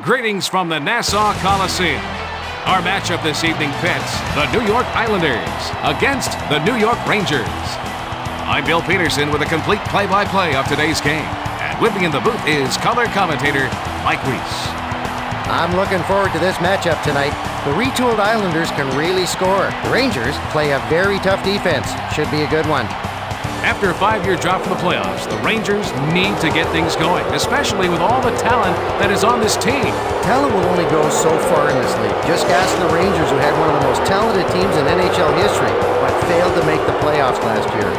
Greetings from the Nassau Coliseum. Our matchup this evening pits the New York Islanders against the New York Rangers. I'm Bill Peterson with a complete play-by-play of today's game. And with me in the booth is color commentator Mike Reese. I'm looking forward to this matchup tonight. The retooled Islanders can really score. The Rangers play a very tough defense. Should be a good one. After a 5-year drop from the playoffs, the Rangers need to get things going, especially with all the talent that is on this team. Talent will only go so far in this league. Just ask the Rangers, who had one of the most talented teams in NHL history, but failed to make the playoffs last year.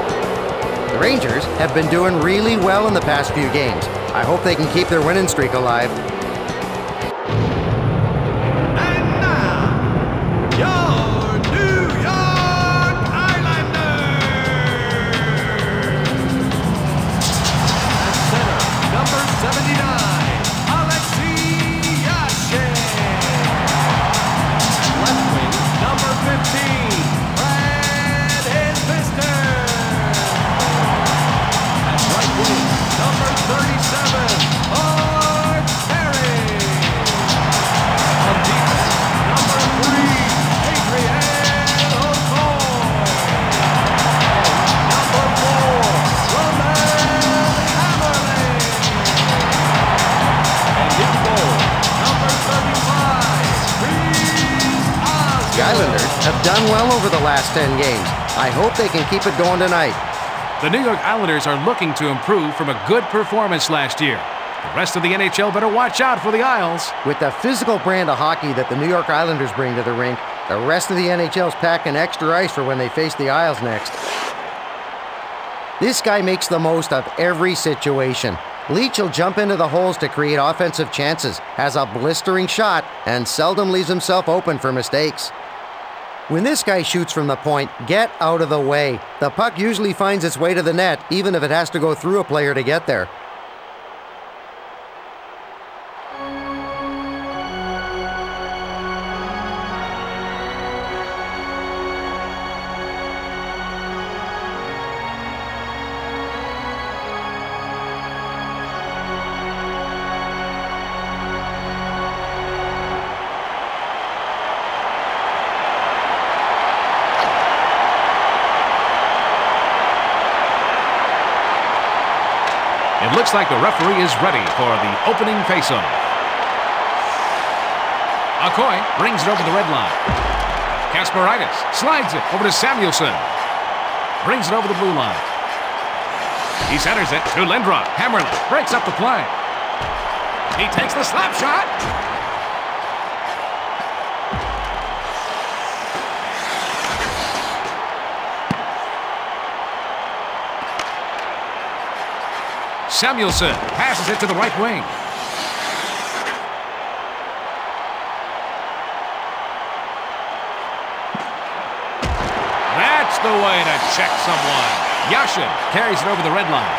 The Rangers have been doing really well in the past few games. I hope they can keep their winning streak alive. The Islanders have done well over the last 10 games. I hope they can keep it going tonight. The New York Islanders are looking to improve from a good performance last year. The rest of the NHL better watch out for the Isles. With the physical brand of hockey that the New York Islanders bring to the rink, the rest of the NHL's packing extra ice for when they face the Isles next. This guy makes the most of every situation. Leach will jump into the holes to create offensive chances, has a blistering shot, and seldom leaves himself open for mistakes. When this guy shoots from the point, get out of the way. The puck usually finds its way to the net, even if it has to go through a player to get there. It looks like the referee is ready for the opening faceoff. Okoye brings it over the red line. Kasparaitis slides it over to Samuelson. Brings it over the blue line. He centers it to Lindros. Hammerlin breaks up the play. He takes the slap shot. Samuelson passes it to the right wing. That's the way to check someone. Yashin carries it over the red line.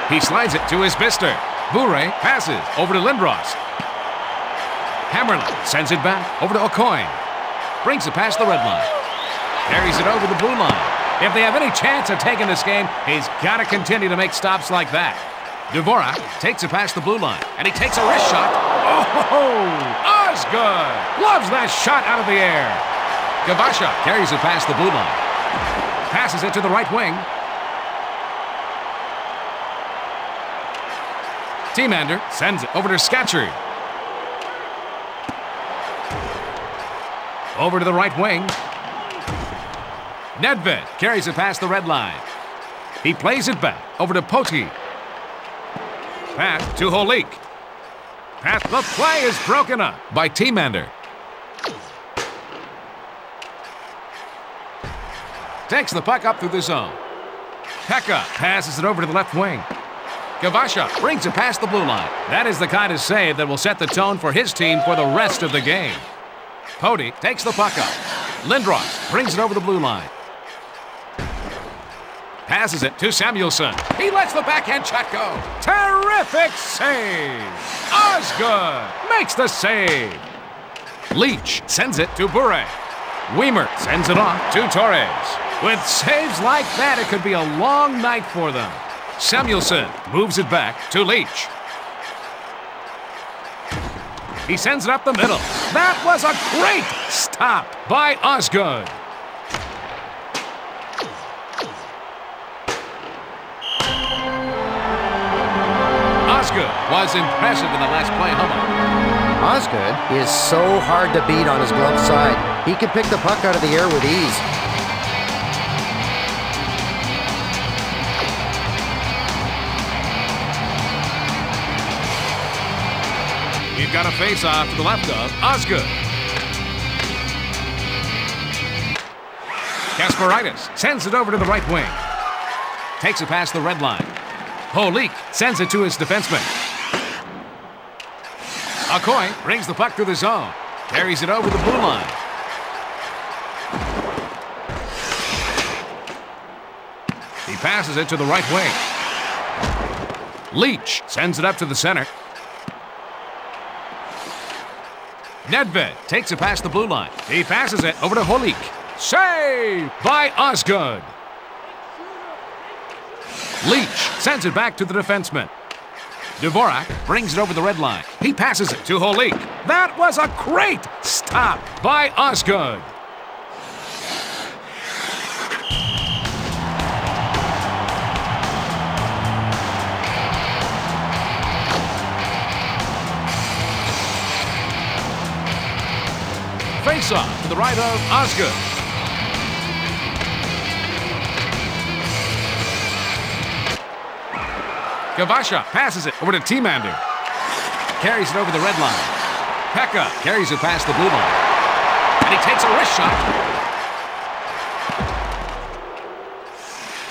He slides it to his Bister. Bure passes over to Lindros. Hammerlin sends it back over to Okoye. Brings it past the red line. Carries it over the blue line. If they have any chance of taking this game, he's got to continue to make stops like that. Dvorak takes it past the blue line, and he takes a wrist shot. Oh, Osgood loves that shot out of the air. Gavasha carries it past the blue line. Passes it to the right wing. Teamander sends it over to Scatchery. Over to the right wing. Nedved carries it past the red line. He plays it back over to Poti. Pass to Holik. Pass. The play is broken up by Teamander. Takes the puck up through the zone. Pekka passes it over to the left wing. Gavasha brings it past the blue line. That is the kind of save that will set the tone for his team for the rest of the game. Poti takes the puck up. Lindros brings it over the blue line. Passes it to Samuelson. He lets the backhand shot go. Terrific save. Osgood makes the save. Leach sends it to Bure. Weimer sends it off to Torres. With saves like that, it could be a long night for them. Samuelson moves it back to Leach. He sends it up the middle. That was a great stop by Osgood. Osgood was impressive in the last play, Osgood is so hard to beat on his glove side. He can pick the puck out of the air with ease. We've got a face-off to the left of Osgood. Kasparaitis sends it over to the right wing. Takes it past the red line. Holik sends it to his defenseman. Okoye brings the puck through the zone. Carries it over the blue line. He passes it to the right wing. Leach sends it up to the center. Nedved takes it past the blue line. He passes it over to Holik. Save by Osgood. Leach sends it back to the defenseman. Dvorak brings it over the red line. He passes it to Holik. That was a great stop by Osgood. Face-off to the right of Osgood. Kavasha passes it over to Timander. Carries it over the red line. Pekka carries it past the blue line. And he takes a wrist shot.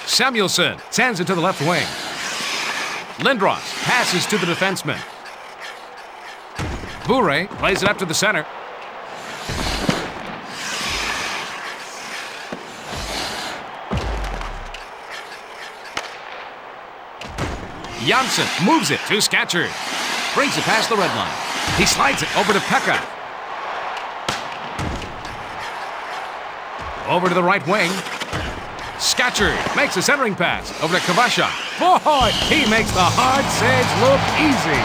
Samuelson sends it to the left wing. Lindros passes to the defenseman. Bure plays it up to the center. Janssen moves it to Scatchard. Brings it past the red line. He slides it over to Pekka. Over to the right wing. Scatchard makes a centering pass over to Kavasha. Boy, he makes the hard saves look easy.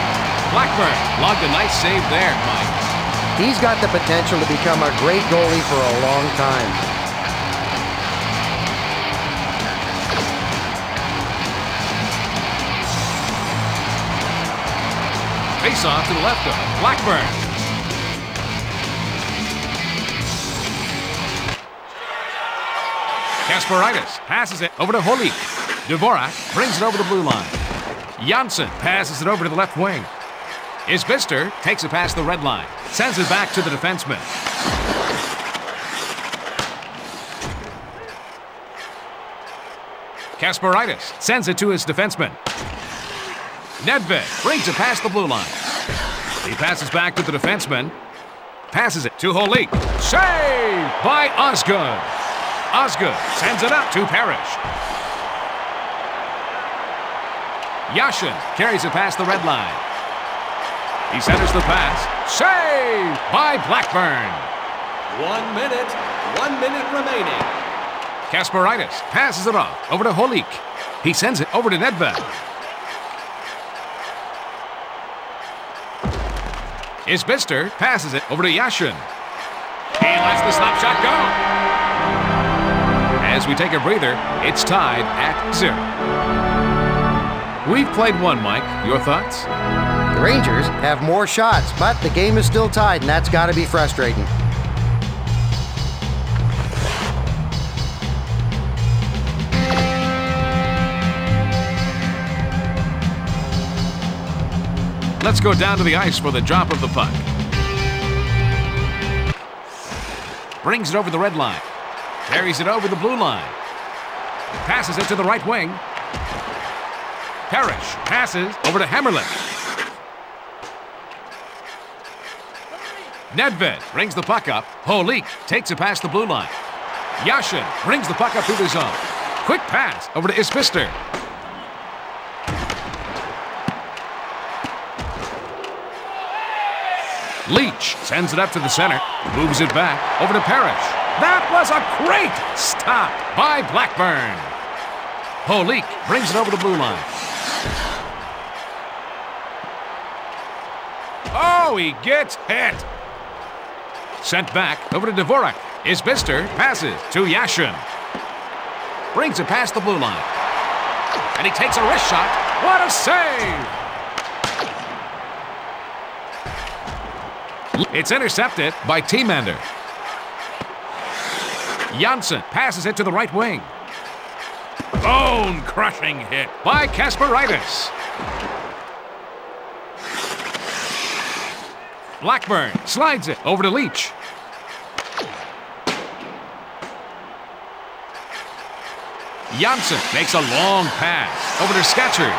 Blackburn logged a nice save there, Mike. He's got the potential to become a great goalie for a long time. Face-off to the left of Blackburn. Kasparaitis passes it over to Holik. Dvorak brings it over the blue line. Janssen passes it over to the left wing. Isbister takes it past the red line. Sends it back to the defenseman. Kasparaitis sends it to his defenseman. Nedved brings it past the blue line. He passes back to the defenseman. Passes it to Holik. Save by Osgood. Osgood sends it up to Parrish. Yashin carries it past the red line. He centers the pass. Save by Blackburn. 1 minute remaining. Kasparaitis passes it off over to Holik. He sends it over to Nedved. Isbister passes it over to Yashin. He lets the slap shot go. As we take a breather, it's tied at 0. We've played one, Mike. Your thoughts? The Rangers have more shots, but the game is still tied, and that's got to be frustrating. Let's go down to the ice for the drop of the puck. Brings it over the red line. Carries it over the blue line. Passes it to the right wing. Parrish passes over to Hammerlick. Nedved brings the puck up. Holik takes it past the blue line. Yashin brings the puck up through the zone. Quick pass over to Isbister. Leach sends it up to the center. Moves it back over to Parrish. That was a great stop by Blackburn. Holik brings it over the blue line. Oh, he gets hit. Sent back over to Dvorak. Isbister passes to Yashin. Brings it past the blue line. And he takes a wrist shot. What a save! It's intercepted by Tiemander. Janssen passes it to the right wing. Bone-crushing hit by Kasparaitis. Blackburn slides it over to Leach. Janssen makes a long pass over to Skatcher.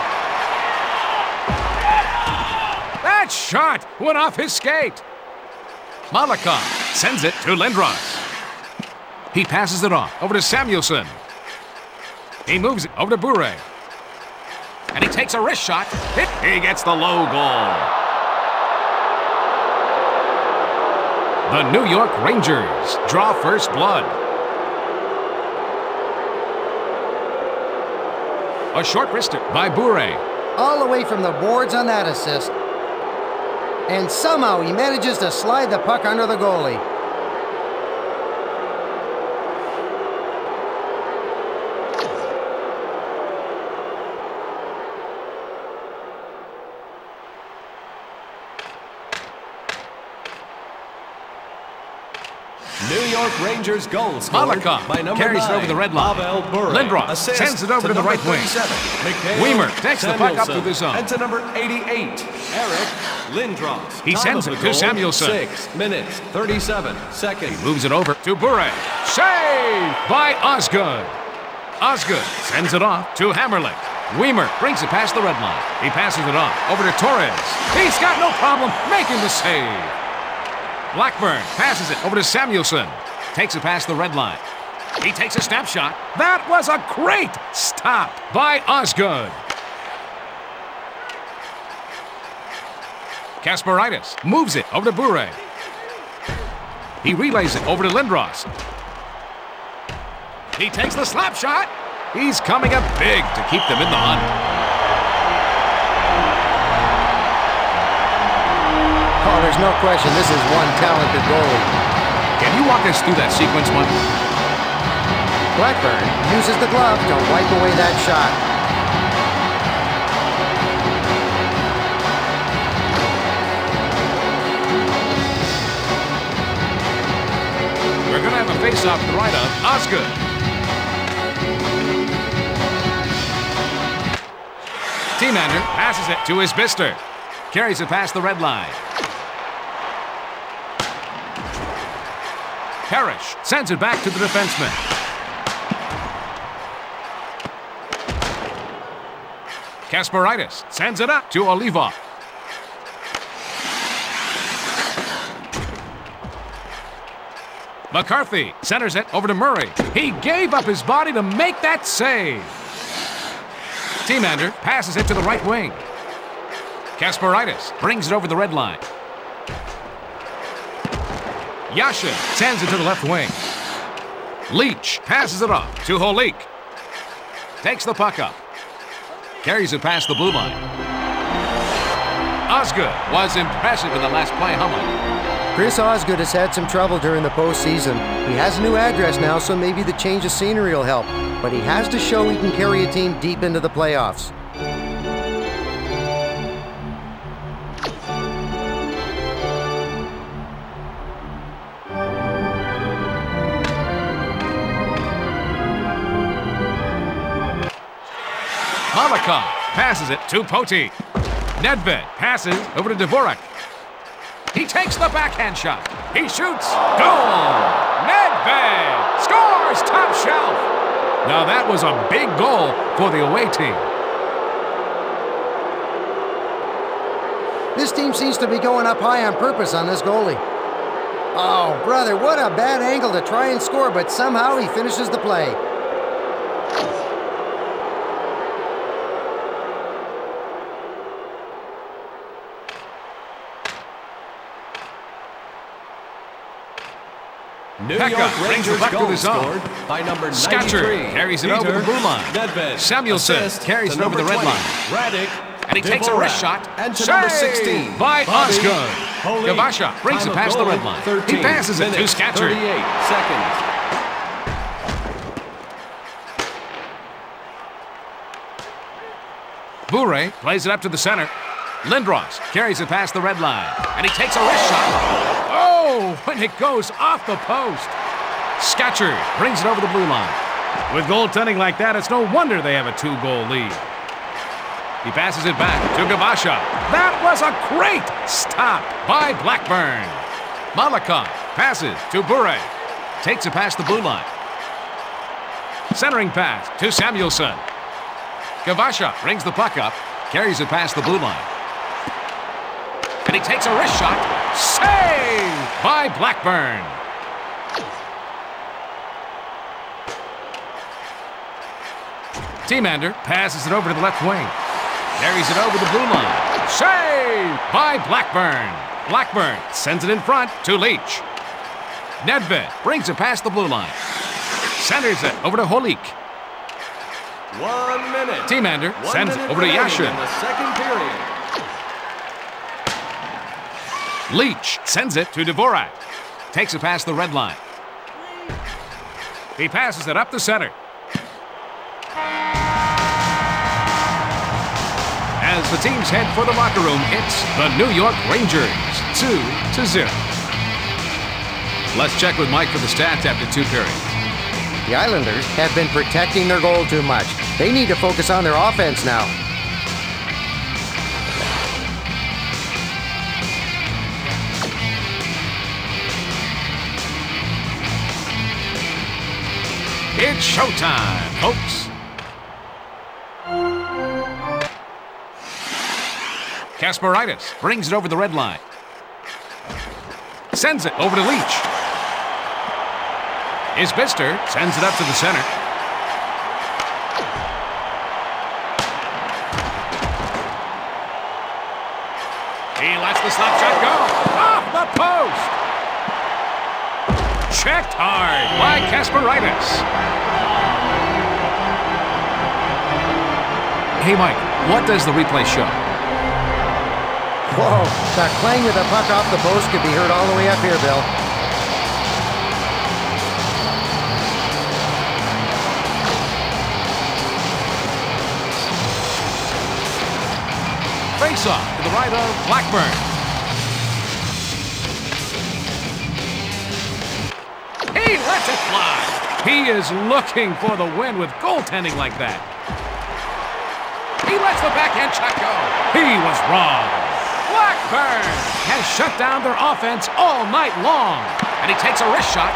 That shot went off his skate. Malikov sends it to Lindros. He passes it off over to Samuelson. He moves it over to Bure. And he takes a wrist shot. He gets the low goal. The New York Rangers draw first blood. A short wrister by Bure. All the way from the boards on that assist. And somehow he manages to slide the puck under the goalie. New York Rangers goal scored Malikov by number carries 9, it over the red line. Lindros sends it over to the right wing. Weimer takes the puck up to the zone. And to number 88, Eric Lindros. He sends it to Samuelson. 6 minutes, 37 seconds. He moves it over to Bure. Saved by Osgood. Osgood sends it off to Hammerlick. Weimer brings it past the red line. He passes it off over to Torres. He's got no problem making the save. Blackburn passes it over to Samuelson. Takes it past the red line. He takes a snapshot. That was a great stop by Osgood. Kasparaitis moves it over to Bure. He relays it over to Lindros. He takes the slap shot. He's coming up big to keep them in the hunt. Oh, there's no question this is one talented goalie. Can you walk us through that sequence, Mike? Blackburn uses the glove to wipe away that shot. We're going to have a face-off to the right of Osgood. Tiemander passes it to Isbister. Carries it past the red line. Parrish sends it back to the defenseman. Kasparaitis sends it up to Olivov. McCarthy centers it over to Murray. He gave up his body to make that save. Tiemander passes it to the right wing. Kasparaitis brings it over the red line. Yashin sends it to the left wing. Leach passes it off to Holik. Takes the puck up. Carries it past the blue line. Osgood was impressive in the last play, Hummel. Chris Osgood has had some trouble during the postseason. He has a new address now, so maybe the change of scenery will help. But he has to show he can carry a team deep into the playoffs. Malikov passes it to Poti. Nedved passes over to Dvorak. He takes the backhand shot. He shoots. Goal! Nedved scores top shelf. Now that was a big goal for the away team. This team seems to be going up high on purpose on this goalie. Oh, brother, what a bad angle to try and score, but somehow he finishes the play. New York Rangers goal scored by number 93. Skatcher carries it over the blue line. Nedved. Samuelson Assist carries to it over the red 20, line. Radek. And And he takes a wrist shot. And to number 16, by Bobby Osgood. Holy. Gavasha brings it past the red line. 13 He passes it to minutes, Scatcherd. 38 seconds. Bure plays it up to the center. Lindros carries it past the red line. And he takes a wrist shot. Oh, when it goes off the post. Scatcherd brings it over the blue line. With goaltending like that, it's no wonder they have a 2-goal lead. He passes it back to Gavasha. That was a great stop by Blackburn. Malakoff passes to Bure. Takes it past the blue line. Centering pass to Samuelson. Gavasha brings the puck up, carries it past the blue line. And he takes a wrist shot. Saved by Blackburn. Teamander passes it over to the left wing. Carries it over the blue line. Saved by Blackburn. Blackburn sends it in front to Leach. Nedved brings it past the blue line. Centers it over to Holik. 1 minute. Teamander sends it over to Yashin. In the second period. Leach sends it to Dvorak. Takes it past the red line. He passes it up the center. As the teams head for the locker room, it's the New York Rangers, 2-0. Let's check with Mike for the stats after 2 periods. The Islanders have been protecting their goal too much. They need to focus on their offense now. It's showtime, folks. Kasparaitis brings it over the red line. Sends it over to Leach. Isbister sends it up to the center. He lets the slap shot go. Off the post. Checked hard by Kasparaitis. Hey, Mike, what does the replay show? Whoa, that clang of the puck off the post could be heard all the way up here, Bill. Face-off to the right of Blackburn. He lets it fly. He is looking for the win with goaltending like that. He lets the backhand shot go. He was wrong. Blackburn has shut down their offense all night long. And he takes a wrist shot.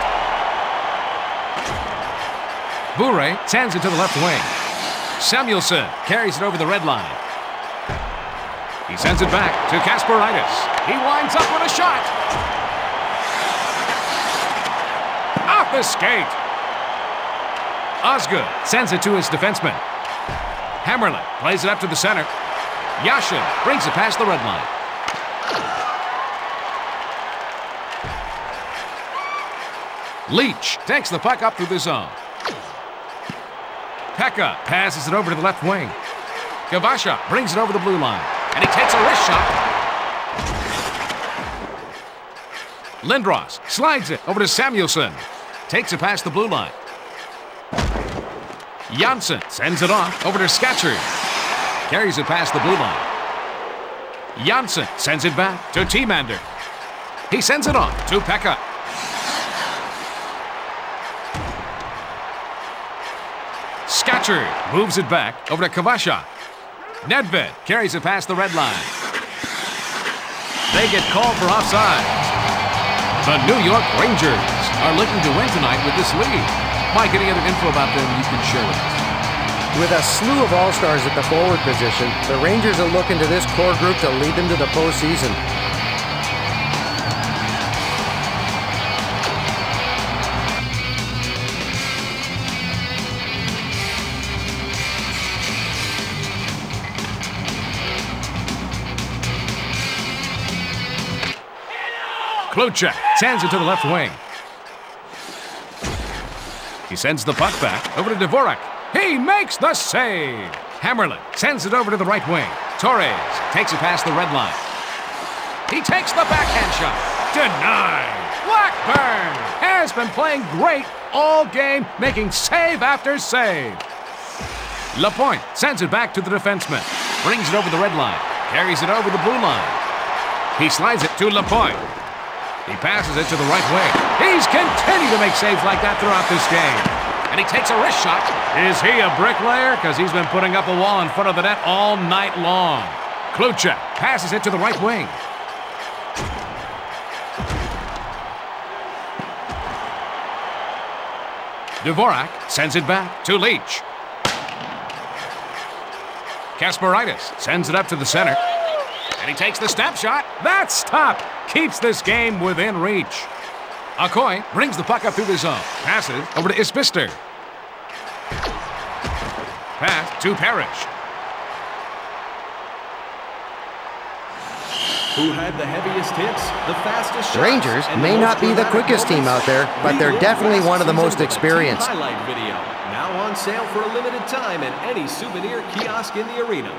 Bure sends it to the left wing. Samuelson carries it over the red line. He sends it back to Kasparaitis. He winds up with a shot. Off the skate. Osgood sends it to his defenseman. Hammerlin plays it up to the center. Yashin brings it past the red line. Leach takes the puck up through the zone. Pekka passes it over to the left wing. Gavasha brings it over the blue line. And he takes a wrist shot. Lindros slides it over to Samuelson. Takes it past the blue line. Janssen sends it off over to Scatcherd. Carries it past the blue line. Janssen sends it back to Teamander. He sends it on to Pekka. Scatcherd moves it back over to Gavasha. Nedved carries it past the red line. They get called for offside. The New York Rangers are looking to win tonight with this lead. Mike, any other info about them you can share with us? With a slew of all-stars at the forward position, the Rangers are looking to this core group to lead them to the postseason. Kluchek sends it to the left wing. He sends the puck back over to Dvorak. He makes the save. Hammerlin sends it over to the right wing. Torres takes it past the red line. He takes the backhand shot. Denied. Blackburn has been playing great all game, making save after save. Lapointe sends it back to the defenseman. Brings it over the red line. Carries it over the blue line. He slides it to Lapointe. He passes it to the right wing. He's continued to make saves like that throughout this game. And he takes a wrist shot. Is he a bricklayer? Because he's been putting up a wall in front of the net all night long. Kluchek passes it to the right wing. Dvorak sends it back to Leach. Kasparaitis sends it up to the center. And he takes the snapshot. That stop keeps this game within reach. Okoye brings the puck up through the zone. Passes over to Isbister. Pass to Parrish. Who had the heaviest hits, the fastest shots, The Rangers may not be the quickest team out there, but they're definitely one of the most experienced. Highlight video, now on sale for a limited time at any souvenir kiosk in the arena.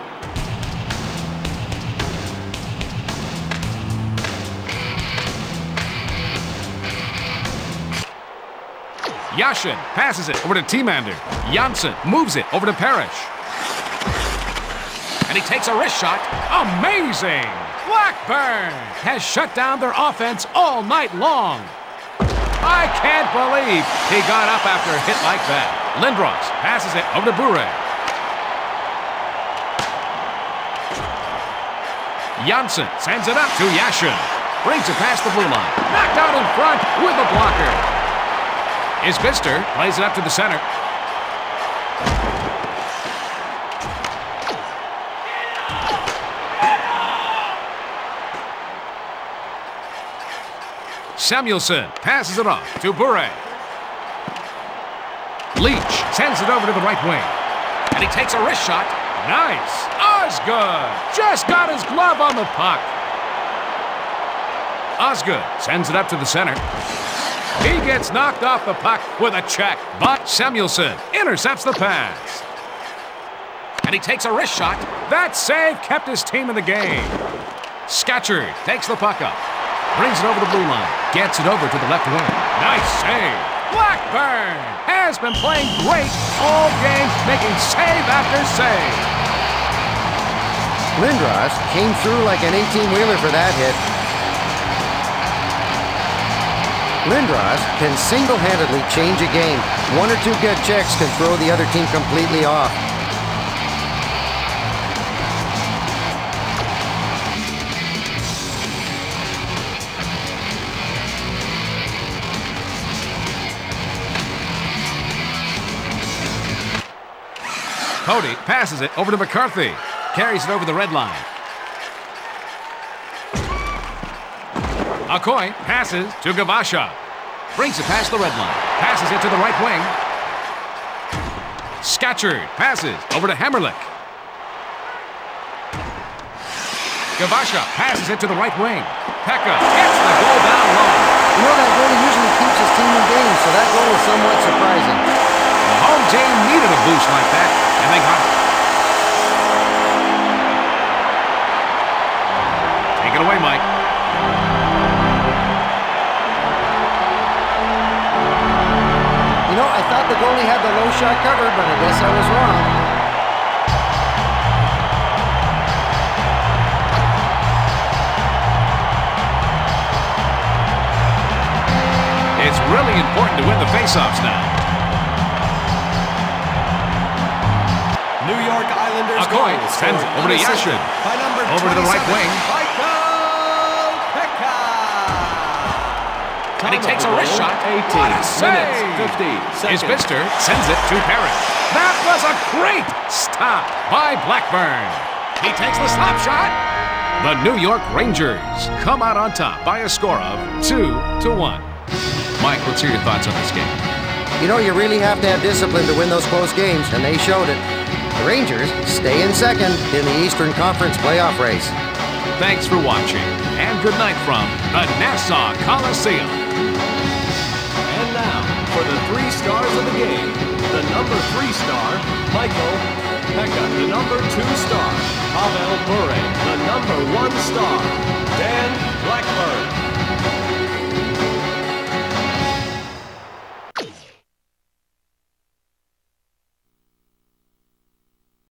Yashin passes it over to Timander. Janssen moves it over to Parrish. And he takes a wrist shot. Amazing! Blackburn has shut down their offense all night long. I can't believe he got up after a hit like that. Lindros passes it over to Bure. Janssen sends it up to Yashin. Brings it past the blue line. Knocked out in front with a blocker. Isbister plays it up to the center. Samuelson passes it off to Bure. Leach sends it over to the right wing. And he takes a wrist shot. Nice. Osgood just got his glove on the puck. Osgood sends it up to the center. He gets knocked off the puck with a check, but Samuelson intercepts the pass. And he takes a wrist shot. That save kept his team in the game. Scatchard takes the puck up. Brings it over the blue line. Gets it over to the left wing. Nice save. Blackburn has been playing great all game, making save after save. Lindros came through like an 18-wheeler for that hit. Lindros can single-handedly change a game. One or two good checks can throw the other team completely off. Cody passes it over to McCarthy. Carries it over the red line. Okoye passes to Gavasha. Brings it past the red line. Passes it to the right wing. Scatchard passes over to Hammerlick. Gavasha passes it to the right wing. Pekka gets the goal down low. You know, that goal usually keeps his team in games, so that goal is somewhat surprising. The home team needed a boost like that, and they got it. Take it away, Mike. You know, I thought the goalie had the low shot covered, but I guess I was wrong. It's really important to win the faceoffs now. New York Islanders Okoye sends it over to Yashin. Over to the right wing. And he takes a wrist shot. What a save! Isbister sends it to Parrish. That was a great stop by Blackburn. He takes the slap shot. The New York Rangers come out on top by a score of 2-1. Mike, let's hear your thoughts on this game. You know, you really have to have discipline to win those close games, and they showed it. The Rangers stay in second in the Eastern Conference playoff race. Thanks for watching, and good night from the Nassau Coliseum. And now, for the 3 stars of the game, the number 3 star, Michael Pekka. The number 2 star, Pavel Bure, the #1 star, Dan Blackburn.